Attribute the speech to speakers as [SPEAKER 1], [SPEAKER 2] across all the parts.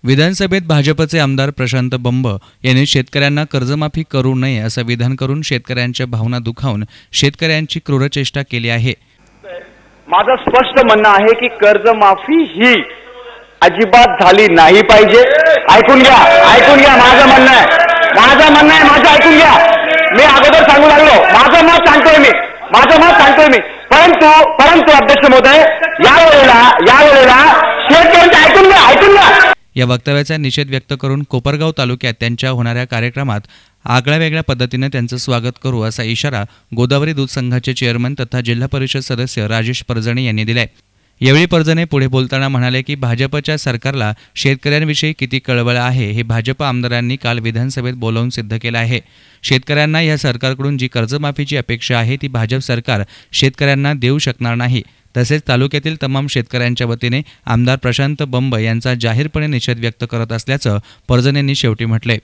[SPEAKER 1] विधानसभेत भाजपचे आमदार प्रशांत बंब यांनी शेतकऱ्यांना कर्जमाफी करू नये असं विधान करून शेतकऱ्यांच्या भावना दुखावून शेतकऱ्यांची क्रूरचेष्टा केली आहे।
[SPEAKER 2] माझं स्पष्ट म्हणणं आहे की कर्जमाफी ही अजिबात झाली नाही पाहिजे। ऐकून घ्या माझं म्हणणं आहे माझं ऐकून घ्या। मी अगोदर सांगू लागलो माझं मत सांगतोय मी परंतु अध्यक्ष महोदय यावेळेला शेतकऱ्यांचं ऐकून घ्या।
[SPEAKER 1] या वक्तव्याचा निषेध व्यक्त करून कोपरगाव तालुक्यात त्यांच्या होणाऱ्या कार्यक्रमात आगळ्यावेगळ्या पद्धतीने त्यांचं स्वागत करू असा इशारा गोदावरी दूध संघाचे चेअरमन तथा जिल्हा परिषद सदस्य राजेश परजणे यांनी दिलाय। यावेळी परजणे पुढे बोलताना म्हणाले की भाजपच्या सरकारला शेतकऱ्यांविषयी किती कळवळ आहे हे भाजप आमदारांनी काल विधानसभेत बोलावून सिद्ध केलं आहे। शेतकऱ्यांना या सरकारकडून जी कर्जमाफीची अपेक्षा आहे ती भाजप सरकार शेतकऱ्यांना देऊ शकणार नाही। तसेच तालुक्यातील तमाम शेतकऱ्यांच्या वतीने आमदार प्रशांत बंब यांचा जाहीरपणे निषेध व्यक्त करत असल्याचं परजणेंनी शेवटी म्हटले।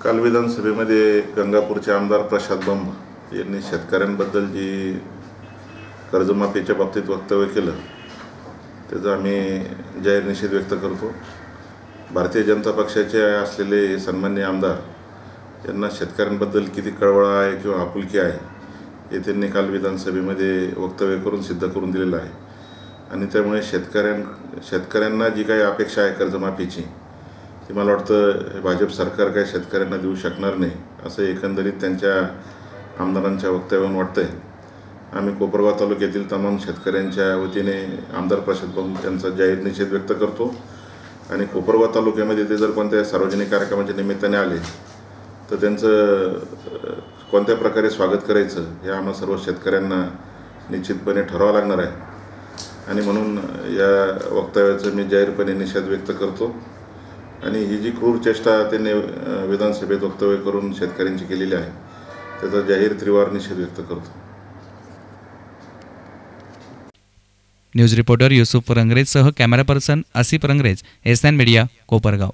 [SPEAKER 3] काल विधानसभेमध्ये गंगापूरचे आमदार प्रशांत बंब यांनी शेतकऱ्यांबद्दल जी कर्जमाफीच्या बाबतीत वक्तव्य केलं त्याचा आम्ही जाहीर निषेध व्यक्त करतो। भारतीय जनता पक्षाचे असलेले सन्माननीय आमदार यांना शेतकऱ्यांबद्दल किती कळवळ आहे किंवा आपुलकी आहे हे त्यांनी काल विधानसभेमध्ये वक्तव्य करून सिद्ध करून दिलेलं आहे आणि त्यामुळे शेतकऱ्यांना जी काही अपेक्षा आहे कर्जमाफीची ती मला वाटतं भाजप सरकार काही शेतकऱ्यांना देऊ शकणार नाही असं एकंदरीत त्यांच्या आमदारांच्या वक्तव्यावरून वाटतंय। आम्ही कोपरगाव तालुक्यातील तमाम शेतकऱ्यांच्या वतीने आमदार प्रशांत बंब यांचा जाहीर निषेध व्यक्त करतो आणि कोपरगाव तालुक्यामध्ये ते जर कोणत्या सार्वजनिक कार्यक्रमाच्या निमित्ताने आले तर त्यांचं कोणत्या प्रकारे स्वागत करायचं हे आम्हा सर्व शेतकऱ्यांना निश्चितपणे ठरवावं लागणार आहे आणि म्हणून या वक्तव्याचं मी जाहीरपणे निषेध व्यक्त करतो आणि ही जी क्रूर चेष्टा त्यांनी विधानसभेत वक्तव्य करून शेतकऱ्यांची केलेली आहे त्याचा जाहीर त्रिवार निषेध व्यक्त करतो।
[SPEAKER 1] न्यूज रिपोर्टर युसुफ रंगरेजसह camera person Asif Rangrez, SN media, Kopargaon.